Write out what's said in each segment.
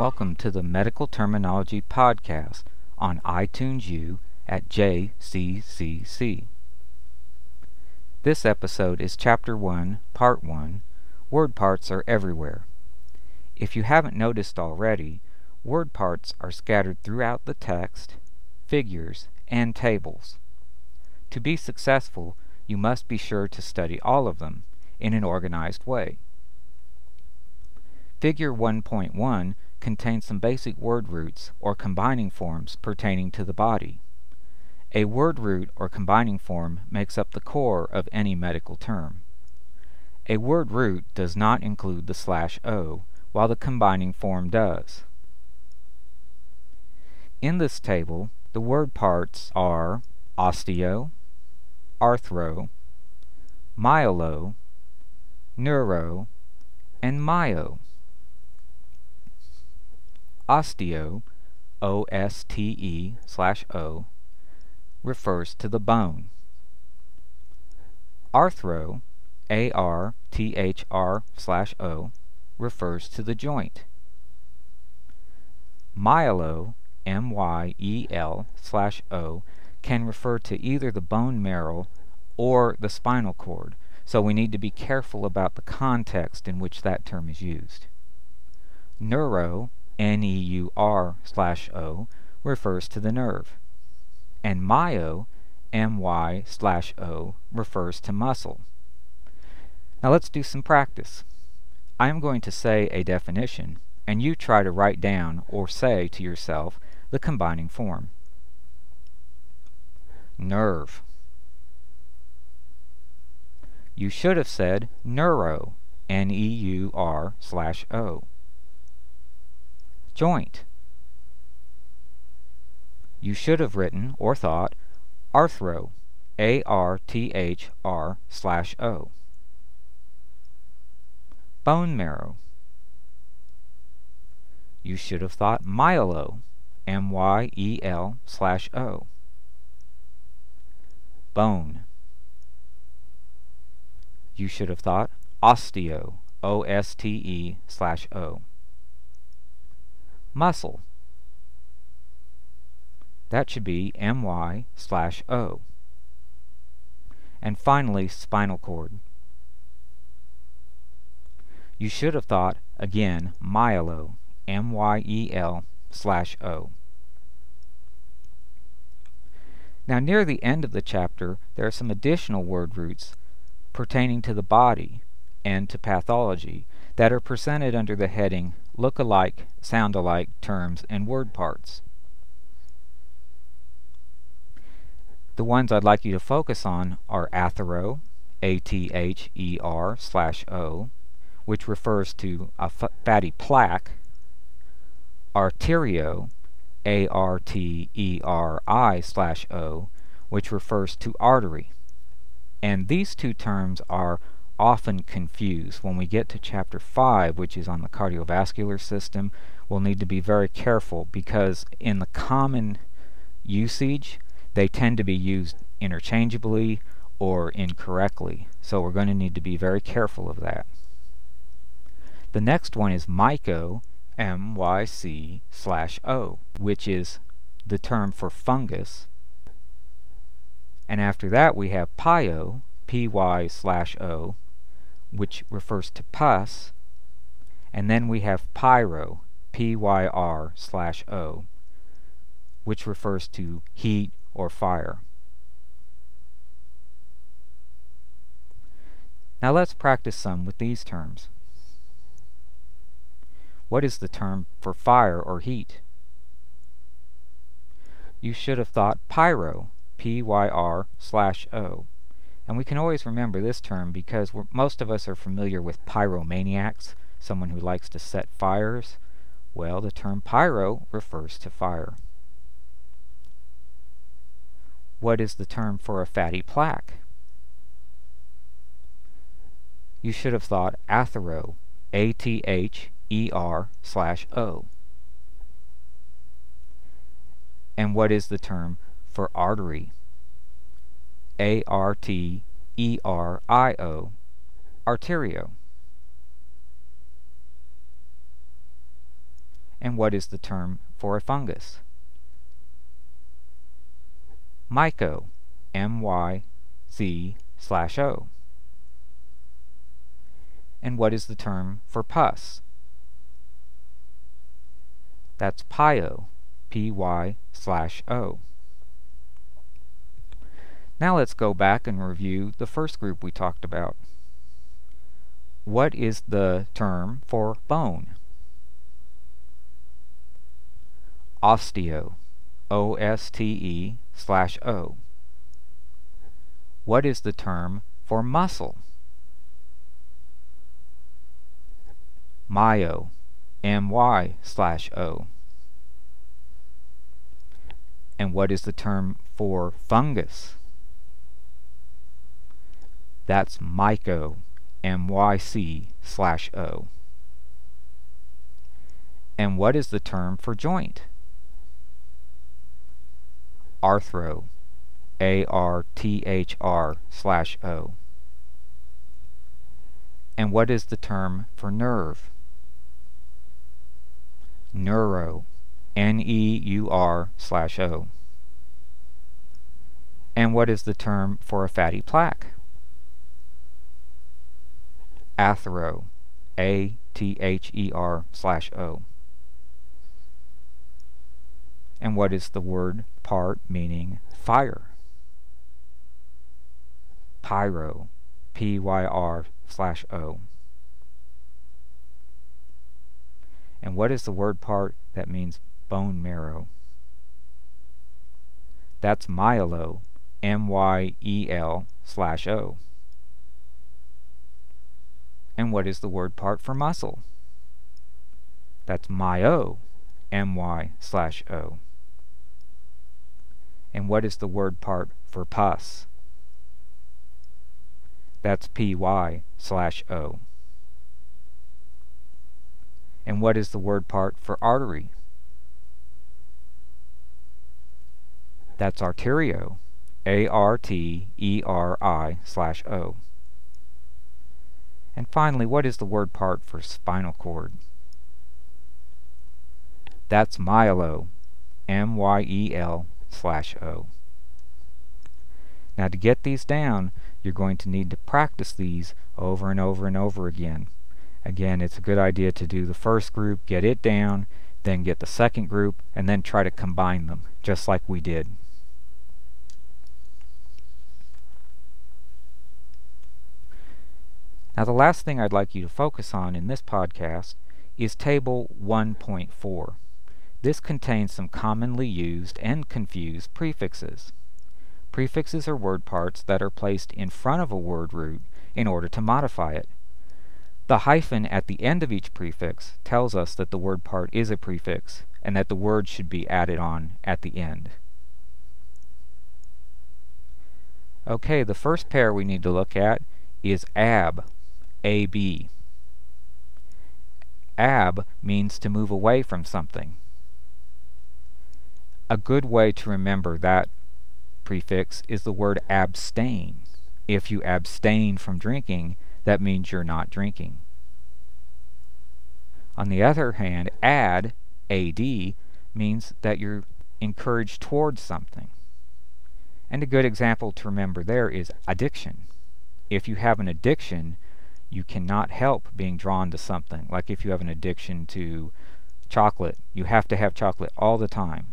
Welcome to the Medical Terminology Podcast on iTunes U at JCCC. This episode is Chapter 1, Part 1, Word Parts Are Everywhere. If you haven't noticed already, word parts are scattered throughout the text, figures, and tables. To be successful, you must be sure to study all of them in an organized way. Figure 1.1 contains some basic word roots or combining forms pertaining to the body. A word root or combining form makes up the core of any medical term. A word root does not include the /o, while the combining form does. In this table, the word parts are osteo, arthro, myelo, neuro, and myo. Osteo, O-S-T-E/O, refers to the bone. Arthro, A-R-T-H-R/O, refers to the joint. Myelo, M-Y-E-L/O, can refer to either the bone marrow or the spinal cord, so we need to be careful about the context in which that term is used. Neuro, N-E-U-R/O, refers to the nerve, and myo, M-Y/O, refers to muscle. Now let's do some practice. I am going to say a definition, and you try to write down or say to yourself the combining form. Nerve. You should have said neuro, N-E-U-R/O. Joint. You should have written or thought arthro, A-R-T-H-R/O. Bone marrow. You should have thought myelo, M-Y-E-L/O. Bone. You should have thought osteo, O-S-T-E/O. Muscle. That should be M-Y/O. And finally, spinal cord. You should have thought, again, myelo, M-Y-E-L/O. Now, near the end of the chapter, there are some additional word roots pertaining to the body and to pathology that are presented under the heading Look-alike, Sound-alike Terms and Word Parts. The ones I'd like you to focus on are athero, A-T-H-E-R/O, which refers to a fatty plaque, arterio, A-R-T-E-R-I/O, which refers to artery. And these two terms are often confused. When we get to Chapter 5, which is on the cardiovascular system, we'll need to be very careful because in the common usage, they tend to be used interchangeably or incorrectly. So we're going to need to be very careful of that. The next one is myco, M-Y-C/O, which is the term for fungus. And after that we have pyo, P-Y/O, which refers to pus. And then we have pyro, P-Y-R/O, which refers to heat or fire. Now let's practice some with these terms. What is the term for fire or heat? You should have thought pyro, P-Y-R/O. And we can always remember this term because most of us are familiar with pyromaniacs, someone who likes to set fires. Well, the term pyro refers to fire. What is the term for a fatty plaque? You should have thought athero, A-T-H-E-R/O. And what is the term for artery? A-R-T-E-R-I-O, arterio. And what is the term for a fungus? Myco, M-Y-C/O. And what is the term for pus? That's pyo, P-Y/O. Now let's go back and review the first group we talked about. What is the term for bone? Osteo, O-S-T-E/O. What is the term for muscle? Myo, M-Y/O. And what is the term for fungus? That's myco, M-Y-C/O. And what is the term for joint? Arthro, A-R-T-H-R/O. And what is the term for nerve? Neuro, N-E-U-R/O. And what is the term for a fatty plaque? Athero, A-T-H-E-R/O. And what is the word part meaning fire? Pyro, P-Y-R/O. And what is the word part that means bone marrow? That's myelo, M-Y-E-L/O. And what is the word part for muscle? That's myo, M-Y/O. And what is the word part for pus? That's P-Y/O. And what is the word part for artery? That's arterio, A-R-T-E-R-I/O. And finally, what is the word part for spinal cord? That's myelo, M-Y-E-L/O. Now to get these down, you're going to need to practice these over and over and over again. Again, it's a good idea to do the first group, get it down, then get the second group, and then try to combine them, just like we did. Now the last thing I'd like you to focus on in this podcast is Table 1.4. This contains some commonly used and confused prefixes. Prefixes are word parts that are placed in front of a word root in order to modify it. The hyphen at the end of each prefix tells us that the word part is a prefix and that the word should be added on at the end. Okay, the first pair we need to look at is ab, A-B. Ab means to move away from something. A good way to remember that prefix is the word abstain. If you abstain from drinking, that means you're not drinking. On the other hand, add, A-D, means that you're encouraged towards something. And a good example to remember there is addiction. If you have an addiction, you cannot help being drawn to something. Like if you have an addiction to chocolate, you have to have chocolate all the time.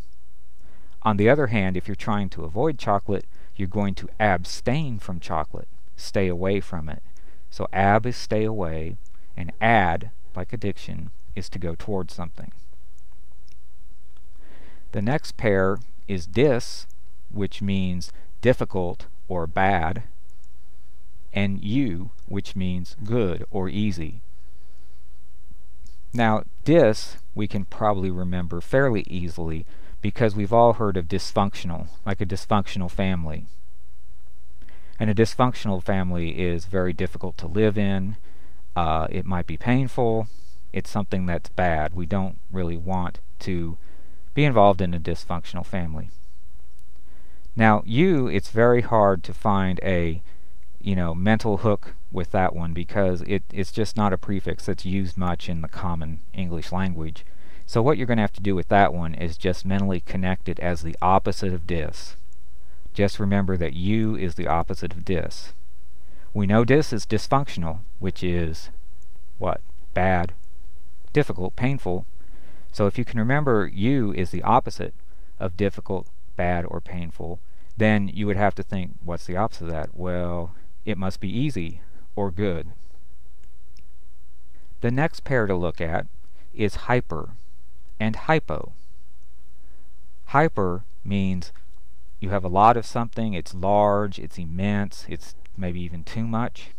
On the other hand, if you're trying to avoid chocolate, you're going to abstain from chocolate, stay away from it. So ab is stay away, and add, like addiction, is to go towards something. The next pair is dis, which means difficult or bad, and u, which means good or easy. Now, dis we can probably remember fairly easily because we've all heard of dysfunctional, like a dysfunctional family. And a dysfunctional family is very difficult to live in. It might be painful. It's something that's bad. We don't really want to be involved in a dysfunctional family. Now, u, it's very hard to find a mental hook with that one because it's just not a prefix that's used much in the common English language. So what you're going to have to do with that one is just mentally connect it as the opposite of dis. Just remember that U is the opposite of dis. We know dis is dysfunctional, which is what? Bad, difficult, painful. So if you can remember U is the opposite of difficult, bad, or painful, then you would have to think, what's the opposite of that? Well, it must be easy or good. The next pair to look at is hyper and hypo. Hyper means you have a lot of something, it's large, it's immense, it's maybe even too much.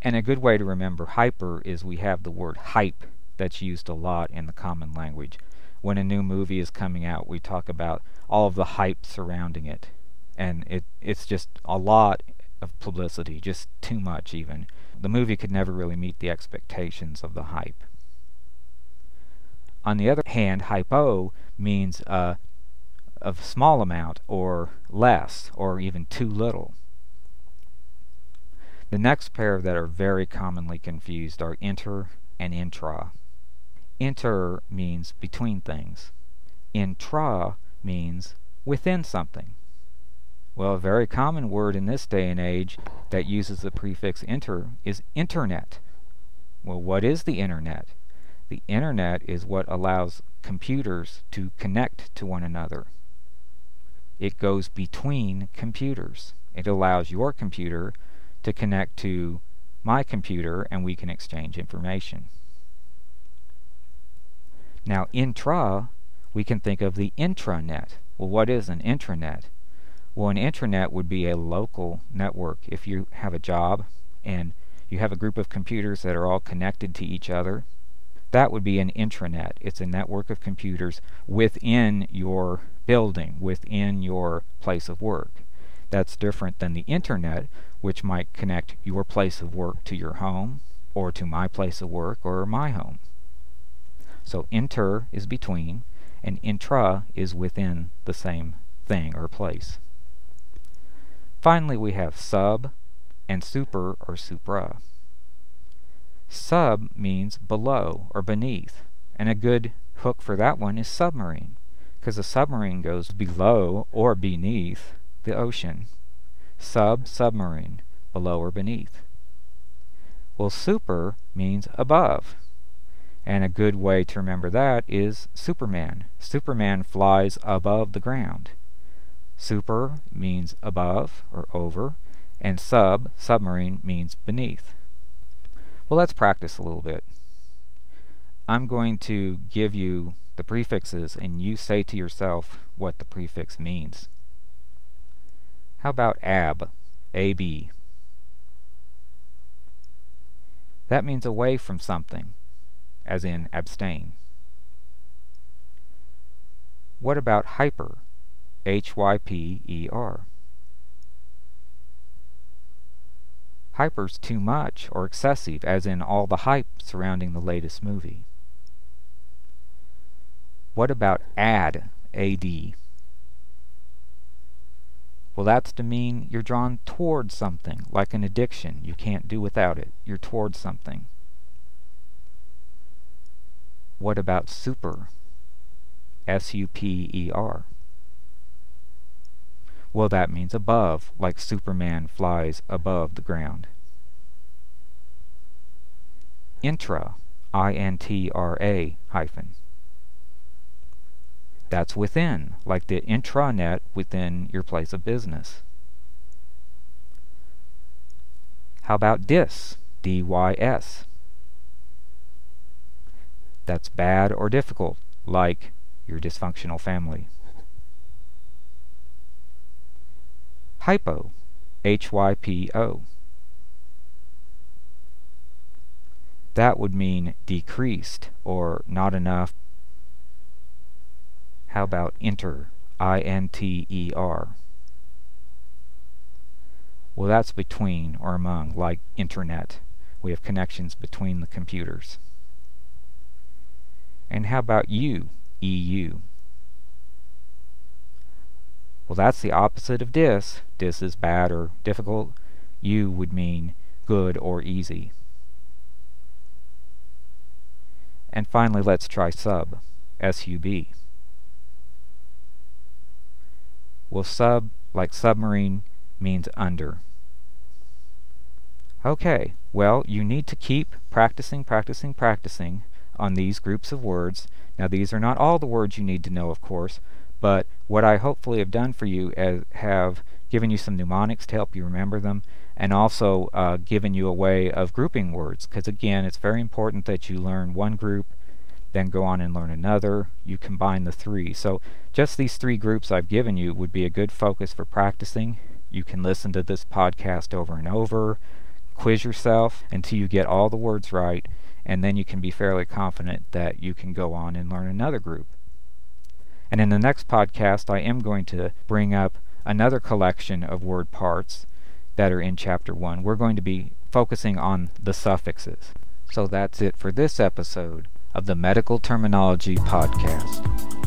And a good way to remember hyper is we have the word hype that's used a lot in the common language. When a new movie is coming out, we talk about all of the hype surrounding it. And it's just a lot of publicity, just too much even. The movie could never really meet the expectations of the hype. On the other hand, hypo means of a small amount or less or even too little. The next pair that are very commonly confused are inter and intra. Inter means between things. Intra means within something. Well, a very common word in this day and age that uses the prefix inter is internet. Well, what is the internet? The internet is what allows computers to connect to one another. It goes between computers. It allows your computer to connect to my computer and we can exchange information. Now, intra, we can think of the intranet. Well, what is an intranet? Well, an intranet would be a local network. If you have a job and you have a group of computers that are all connected to each other, that would be an intranet. It's a network of computers within your building, within your place of work. That's different than the internet, which might connect your place of work to your home, or to my place of work, or my home. So inter is between, and intra is within the same thing or place. Finally, we have sub and super or supra. Sub means below or beneath, and a good hook for that one is submarine, because a submarine goes below or beneath the ocean. Submarine, below or beneath. Well, super means above, and a good way to remember that is Superman. Superman flies above the ground. Super means above or over, and submarine means beneath. Well, let's practice a little bit. I'm going to give you the prefixes and you say to yourself what the prefix means. How about ab, A-B? That means away from something, as in abstain. What about hyper, H-Y-P-E-R? Hyper's too much or excessive, as in all the hype surrounding the latest movie. What about ad, A-D? Well, that's to mean you're drawn towards something, like an addiction. You can't do without it. You're towards something. What about super, S-U-P-E-R? Well, that means above, like Superman flies above the ground. Intra, I-N-T-R-A hyphen. That's within, like the intranet within your place of business. How about dis, D-Y-S? That's bad or difficult, like your dysfunctional family. Hypo, H-Y-P-O. That would mean decreased or not enough. How about inter, I-N-T-E-R? Well, that's between or among, like internet. We have connections between the computers. And how about you, E-U? Well, that's the opposite of dis. Dis is bad or difficult. U would mean good or easy. And finally, let's try sub, S-U-B. Well, sub, like submarine, means under. Okay, well, you need to keep practicing on these groups of words. Now, these are not all the words you need to know, of course, but what I hopefully have done for you is have given you some mnemonics to help you remember them, and also given you a way of grouping words, because again, it's very important that you learn one group, then go on and learn another. You combine the three. So just these three groups I've given you would be a good focus for practicing. You can listen to this podcast over and over, quiz yourself until you get all the words right, and then you can be fairly confident that you can go on and learn another group. And in the next podcast, I am going to bring up another collection of word parts that are in Chapter 1. We're going to be focusing on the suffixes. So that's it for this episode of the Medical Terminology Podcast.